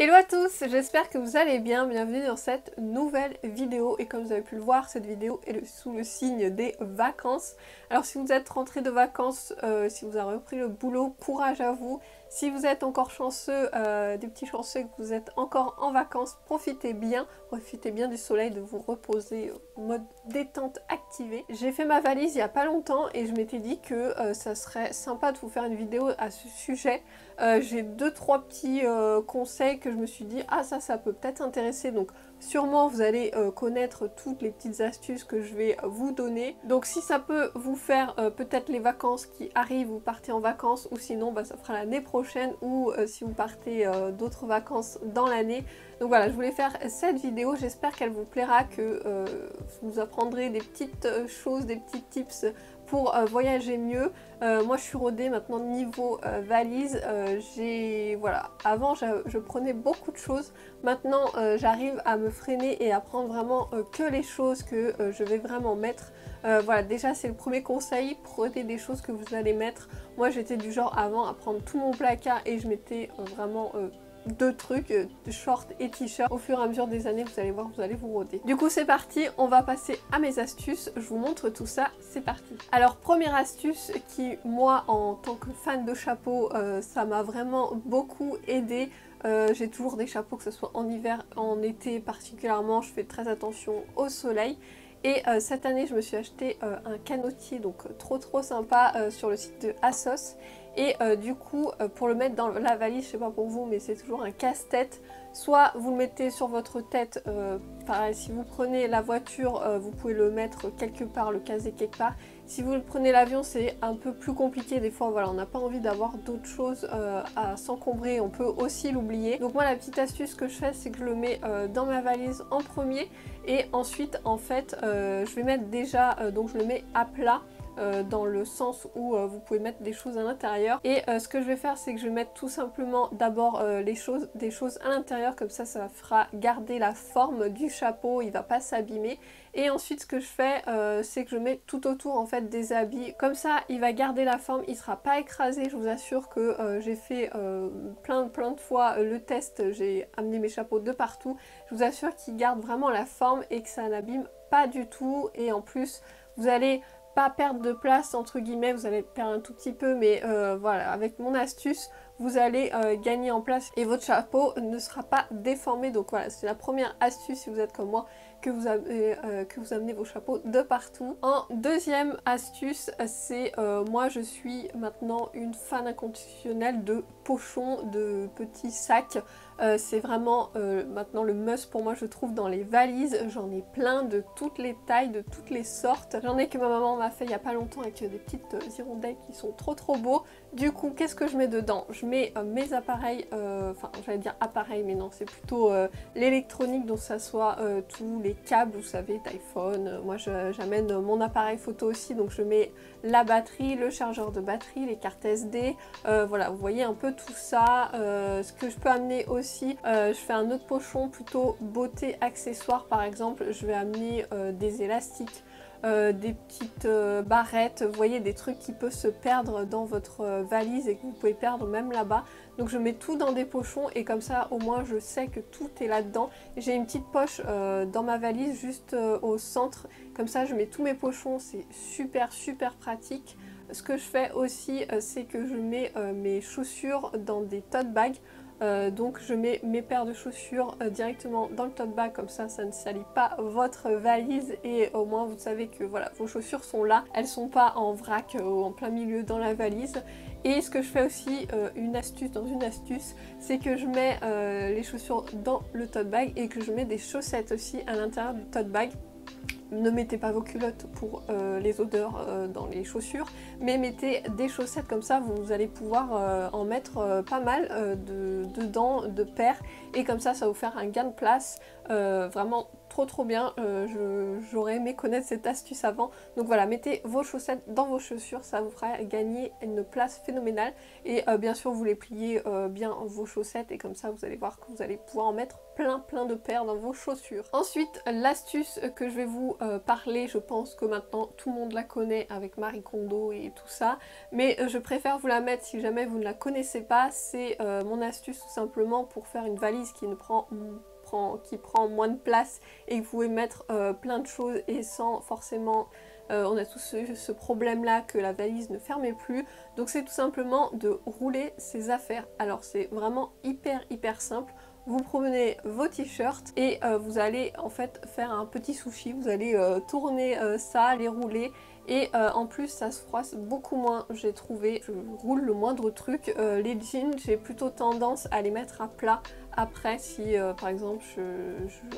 Hello à tous, j'espère que vous allez bien, bienvenue dans cette nouvelle vidéo et comme vous avez pu le voir, cette vidéo est sous le signe des vacances. Alors si vous êtes rentré de vacances, si vous avez repris le boulot, courage à vous. Si vous êtes encore chanceux, des petits chanceux que vous êtes encore en vacances, profitez bien du soleil, de vous reposer, mode détente activée. J'ai fait ma valise il n'y a pas longtemps et je m'étais dit que ça serait sympa de vous faire une vidéo à ce sujet. J'ai 2-3 petits conseils que je me suis dit, ah ça peut peut-être intéresser, donc sûrement vous allez connaître toutes les petites astuces que je vais vous donner. Donc si ça peut vous faire peut-être les vacances qui arrivent, vous partez en vacances, ou sinon ça fera l'année prochaine, ou si vous partez d'autres vacances dans l'année. Donc voilà, je voulais faire cette vidéo, j'espère qu'elle vous plaira, que vous apprendrez des petites choses, des petits tips pour voyager mieux. Moi je suis rodée maintenant niveau valise. Voilà, avant je prenais beaucoup de choses, maintenant j'arrive à me freiner et à prendre vraiment que les choses que je vais vraiment mettre. Voilà, déjà c'est le premier conseil, prenez des choses que vous allez mettre. Moi j'étais du genre avant à prendre tout mon placard et je mettais vraiment deux trucs, shorts et t-shirt. Au fur et à mesure des années, vous allez voir, vous allez vous roder. Du coup c'est parti, on va passer à mes astuces, je vous montre tout ça, c'est parti. Alors première astuce qui, moi en tant que fan de chapeaux, ça m'a vraiment beaucoup aidé. J'ai toujours des chapeaux, que ce soit en hiver, en été particulièrement, je fais très attention au soleil. Et cette année je me suis acheté un canotier, donc trop sympa, sur le site de ASOS. Et du coup pour le mettre dans la valise, je sais pas pour vous mais c'est toujours un casse-tête. Soit vous le mettez sur votre tête, pareil si vous prenez la voiture vous pouvez le mettre quelque part, le caser quelque part. Si vous prenez l'avion c'est un peu plus compliqué, des fois voilà on n'a pas envie d'avoir d'autres choses à s'encombrer, on peut aussi l'oublier. Donc moi la petite astuce que je fais c'est que je le mets dans ma valise en premier et ensuite en fait je vais mettre déjà, donc je le mets à plat. Dans le sens où vous pouvez mettre des choses à l'intérieur et ce que je vais faire c'est que je vais mettre tout simplement d'abord des choses à l'intérieur, comme ça fera garder la forme du chapeau, il va pas s'abîmer. Et ensuite ce que je fais c'est que je mets tout autour en fait des habits, comme ça il va garder la forme, il sera pas écrasé. Je vous assure que j'ai fait plein de fois le test, j'ai amené mes chapeaux de partout, je vous assure qu'il garde vraiment la forme et que ça n'abîme pas du tout. Et en plus vous allez pas perdre de place entre guillemets, vous allez perdre un tout petit peu mais voilà, avec mon astuce vous allez gagner en place et votre chapeau ne sera pas déformé. Donc voilà, c'est la première astuce si vous êtes comme moi, que vous amenez vos chapeaux de partout. En deuxième astuce, c'est moi je suis maintenant une fan inconditionnelle de pochons, de petits sacs. C'est vraiment maintenant le must pour moi je trouve dans les valises. J'en ai plein de toutes les tailles, de toutes les sortes. J'en ai que ma maman m'a fait il y a pas longtemps avec des petites hirondelles qui sont trop beaux. Du coup qu'est-ce que je mets dedans? Je mets mes appareils, enfin j'allais dire appareils mais non c'est plutôt l'électronique, donc ça soit tous les câbles vous savez d'iPhone. Moi j'amène mon appareil photo aussi, donc je mets la batterie, le chargeur de batterie, les cartes SD, voilà vous voyez un peu tout ça. Ce que je peux amener aussi, je fais un autre pochon plutôt beauté accessoires, par exemple je vais amener des élastiques, des petites barrettes, vous voyez des trucs qui peuvent se perdre dans votre valise et que vous pouvez perdre même là-bas. Donc je mets tout dans des pochons et comme ça au moins je sais que tout est là-dedans. J'ai une petite poche dans ma valise juste au centre, comme ça je mets tous mes pochons, c'est super pratique. Ce que je fais aussi c'est que je mets mes chaussures dans des tote bags. Donc je mets mes paires de chaussures directement dans le tote bag, comme ça ne salit pas votre valise et au moins vous savez que voilà vos chaussures sont là, elles sont pas en vrac ou en plein milieu dans la valise. Et ce que je fais aussi, une astuce dans une astuce, c'est que je mets les chaussures dans le tote bag et que je mets des chaussettes aussi à l'intérieur du tote bag. Ne mettez pas vos culottes pour les odeurs dans les chaussures, mais mettez des chaussettes, comme ça vous allez pouvoir en mettre pas mal dedans, de paires, et comme ça va vous faire un gain de place. vraiment trop bien, j'aurais aimé connaître cette astuce avant. Donc voilà, mettez vos chaussettes dans vos chaussures, ça vous fera gagner une place phénoménale. Et bien sûr vous les pliez bien vos chaussettes et comme ça vous allez voir que vous allez pouvoir en mettre plein de paires dans vos chaussures. Ensuite, l'astuce que je vais vous parler, je pense que maintenant tout le monde la connaît avec Marie Kondo et tout ça, mais je préfère vous la mettre si jamais vous ne la connaissez pas. C'est mon astuce tout simplement pour faire une valise qui prend moins de place et que vous pouvez mettre plein de choses et sans forcément... on a tous ce problème là que la valise ne fermait plus, donc c'est tout simplement de rouler ses affaires. Alors c'est vraiment hyper simple. Vous prenez vos t-shirts et vous allez en fait faire un petit sushi, vous allez tourner ça, les rouler et en plus ça se froisse beaucoup moins, j'ai trouvé. Je roule le moindre truc. Les jeans, j'ai plutôt tendance à les mettre à plat après si par exemple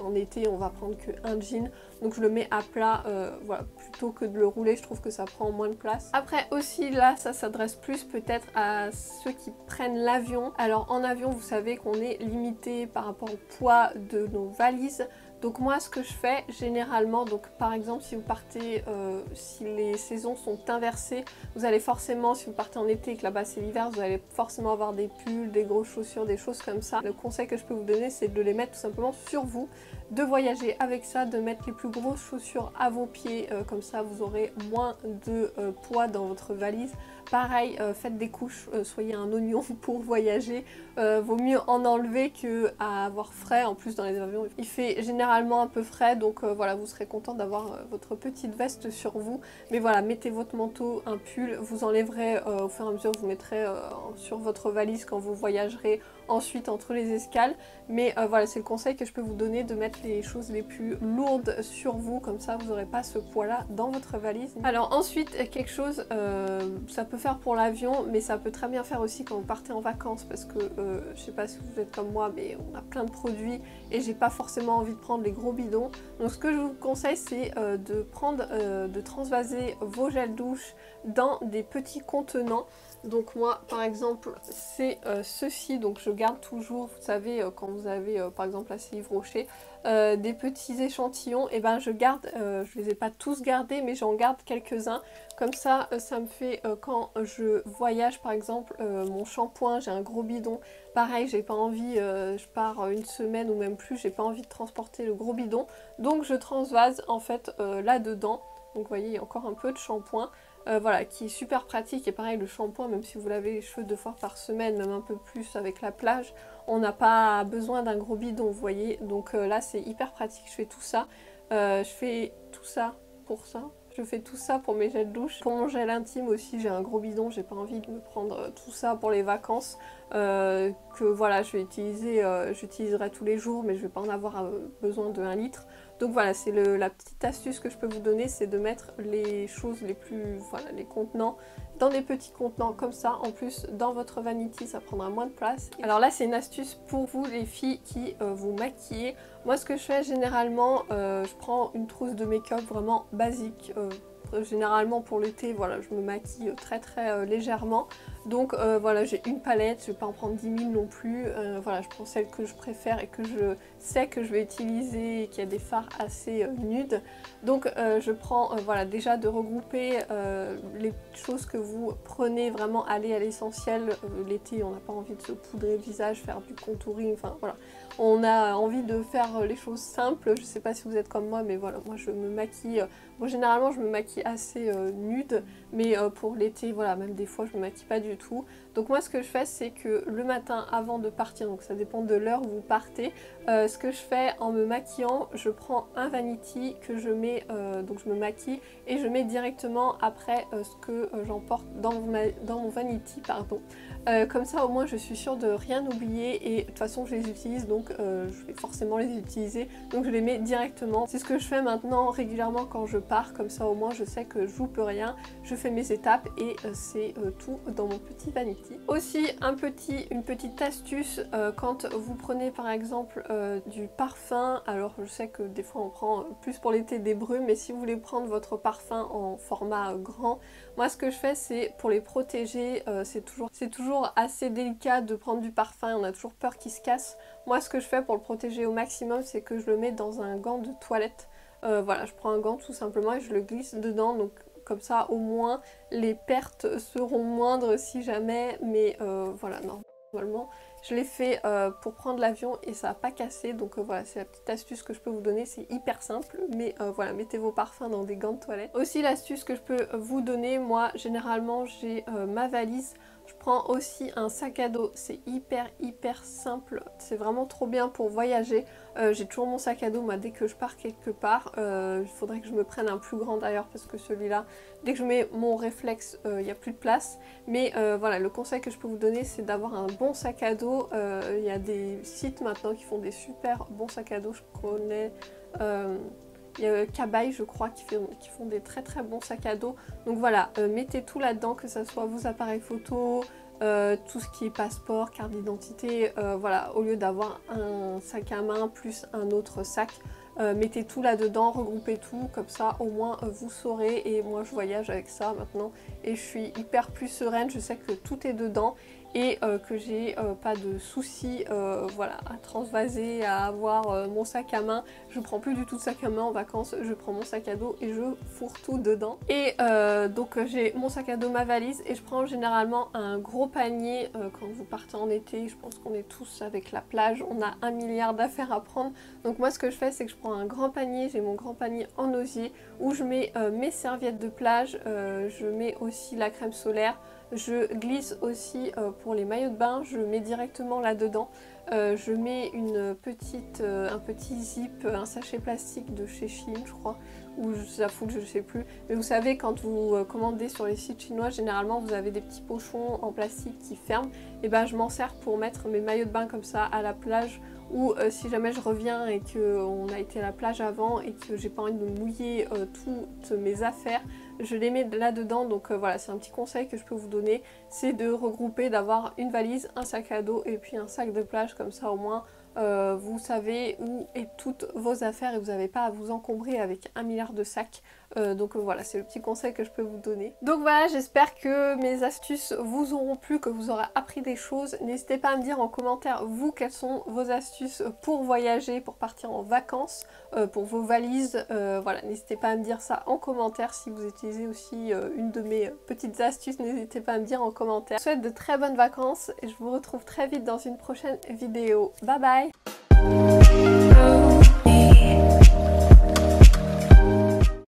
en été on va prendre qu'un jean, donc je le mets à plat voilà, plutôt que de le rouler, je trouve que ça prend moins de place. Après aussi là ça s'adresse plus peut-être à ceux qui prennent l'avion. Alors en avion vous savez qu'on est limité par rapport au poids de nos valises. Donc moi ce que je fais généralement, donc par exemple si vous partez, si les saisons sont inversées, vous allez forcément, si vous partez en été et que là-bas c'est l'hiver, vous allez forcément avoir des pulls, des grosses chaussures, des choses comme ça. Le conseil que je peux vous donner c'est de les mettre tout simplement sur vous, de voyager avec ça, de mettre les plus grosses chaussures à vos pieds, comme ça vous aurez moins de poids dans votre valise. Pareil, faites des couches, soyez un oignon pour voyager, vaut mieux en enlever que à avoir frais. En plus dans les avions il fait généralement un peu frais, donc voilà, vous serez content d'avoir votre petite veste sur vous. Mais voilà, mettez votre manteau, un pull, vous enlèverez au fur et à mesure, vous mettrez sur votre valise quand vous voyagerez ensuite entre les escales. Mais voilà, c'est le conseil que je peux vous donner, de mettre les choses les plus lourdes sur vous, comme ça vous n'aurez pas ce poids là dans votre valise. Alors ensuite quelque chose, ça peut faire pour l'avion mais ça peut très bien faire aussi quand vous partez en vacances, parce que je sais pas si vous êtes comme moi mais on a plein de produits et j'ai pas forcément envie de prendre les gros bidons. Donc ce que je vous conseille c'est de transvaser vos gels douche dans des petits contenants. Donc moi par exemple c'est ceci, donc je garde toujours, vous savez quand vous avez par exemple là c'est Yves Rocher, des petits échantillons, et ben je garde, je les ai pas tous gardés mais j'en garde quelques-uns, comme ça ça me fait quand je voyage par exemple mon shampoing, j'ai un gros bidon, pareil j'ai pas envie, je pars une semaine ou même plus, j'ai pas envie de transporter le gros bidon, donc je transvase en fait là dedans. Donc vous voyez il y a encore un peu de shampoing. Voilà, qui est super pratique. Et pareil le shampoing, même si vous lavez les cheveux 2 fois par semaine, même un peu plus avec la plage, on n'a pas besoin d'un gros bidon, vous voyez. Donc là c'est hyper pratique, je fais tout ça. Je fais tout ça pour ça. Je fais tout ça pour mes gels douche. Pour mon gel intime aussi, j'ai un gros bidon, j'ai pas envie de me prendre tout ça pour les vacances. Que voilà, je vais utiliser, j'utiliserai tous les jours, mais je vais pas en avoir besoin de 1 litre. Donc voilà, c'est la petite astuce que je peux vous donner, c'est de mettre les choses les plus, voilà, les contenants dans des petits contenants comme ça. En plus dans votre vanity ça prendra moins de place. Alors là c'est une astuce pour vous les filles qui vous maquillez. Moi ce que je fais généralement, je prends une trousse de make-up vraiment basique. Généralement pour l'été, voilà, je me maquille très légèrement. Donc voilà, j'ai une palette, je vais pas en prendre 10 000 non plus. Voilà, je prends celle que je préfère et que je sais que je vais utiliser et qui a des fards assez nudes. Donc je prends, voilà, déjà de regrouper les choses que vous prenez, vraiment aller à l'essentiel. L'été, on n'a pas envie de se poudrer le visage, faire du contouring, enfin voilà. On a envie de faire les choses simples. Je sais pas si vous êtes comme moi, mais voilà, moi je me maquille. Bon, généralement je me maquille assez nude, mais pour l'été, voilà, même des fois je me maquille pas du tout. Donc moi ce que je fais c'est que le matin avant de partir, donc ça dépend de l'heure où vous partez, ce que je fais en me maquillant, je prends un vanity que je mets, donc je me maquille et je mets directement après ce que j'emporte dans mon vanity, pardon. Comme ça au moins je suis sûre de rien oublier et de toute façon je les utilise, donc je vais forcément les utiliser, donc je les mets directement. C'est ce que je fais maintenant régulièrement quand je pars, comme ça au moins je sais que je loupe rien, je fais mes étapes et c'est tout dans mon petit vanity. sortie. Aussi une petite astuce quand vous prenez par exemple du parfum, alors je sais que des fois on prend plus pour l'été des brumes, mais si vous voulez prendre votre parfum en format grand, moi ce que je fais c'est pour les protéger, c'est toujours assez délicat de prendre du parfum, on a toujours peur qu'il se casse. Moi ce que je fais pour le protéger au maximum c'est que je le mets dans un gant de toilette. Voilà, je prends un gant tout simplement et je le glisse dedans, donc comme ça au moins les pertes seront moindres si jamais, mais voilà, normalement je l'ai fait pour prendre l'avion et ça n'a pas cassé, donc voilà, c'est la petite astuce que je peux vous donner, c'est hyper simple, mais voilà, mettez vos parfums dans des gants de toilette. Aussi l'astuce que je peux vous donner, moi généralement j'ai ma valise. Je prends aussi un sac à dos, c'est hyper simple, c'est vraiment trop bien pour voyager. J'ai toujours mon sac à dos, moi dès que je pars quelque part, il faudrait que je me prenne un plus grand d'ailleurs parce que celui-là, dès que je mets mon réflexe, il n'y a plus de place. Mais voilà, le conseil que je peux vous donner c'est d'avoir un bon sac à dos. Il y a des sites maintenant qui font des super bons sacs à dos, je connais... il y a Cabaye je crois qui font des très bons sacs à dos. Donc voilà, mettez tout là-dedans, que ce soit vos appareils photo, tout ce qui est passeport, carte d'identité, voilà, au lieu d'avoir un sac à main plus un autre sac, mettez tout là-dedans, regroupez tout, comme ça au moins vous saurez. Et moi je voyage avec ça maintenant et je suis hyper plus sereine, je sais que tout est dedans et que j'ai pas de soucis voilà, à transvaser, à avoir mon sac à main. Je prends plus du tout de sac à main en vacances, je prends mon sac à dos et je fourre tout dedans. Et donc j'ai mon sac à dos, ma valise, et je prends généralement un gros panier quand vous partez en été. Je pense qu'on est tous avec la plage, on a 1 milliard d'affaires à prendre. Donc moi ce que je fais c'est que je prends un grand panier, j'ai mon grand panier en osier où je mets mes serviettes de plage, je mets aussi la crème solaire. Je glisse aussi pour les maillots de bain, je mets directement là-dedans. Je mets un petit zip, un sachet plastique de chez Shein je crois, ou Zaful, je ne sais plus. Mais vous savez, quand vous commandez sur les sites chinois, généralement vous avez des petits pochons en plastique qui ferment. Et ben je m'en sers pour mettre mes maillots de bain comme ça à la plage, ou si jamais je reviens et qu'on a été à la plage avant et que j'ai pas envie de mouiller toutes mes affaires, je les mets là-dedans. Donc voilà, c'est un petit conseil que je peux vous donner, c'est de regrouper, d'avoir une valise, un sac à dos et puis un sac de plage, comme ça au moins vous savez où est toutes vos affaires et vous n'avez pas à vous encombrer avec 1 milliard de sacs. Donc voilà, c'est le petit conseil que je peux vous donner. Donc voilà, j'espère que mes astuces vous auront plu, que vous aurez appris des choses. N'hésitez pas à me dire en commentaire, vous, quelles sont vos astuces pour voyager, pour partir en vacances, pour vos valises. Voilà, n'hésitez pas à me dire ça en commentaire. Si vous utilisez aussi une de mes petites astuces, n'hésitez pas à me dire en commentaire. Je vous souhaite de très bonnes vacances et je vous retrouve très vite dans une prochaine vidéo. Bye bye!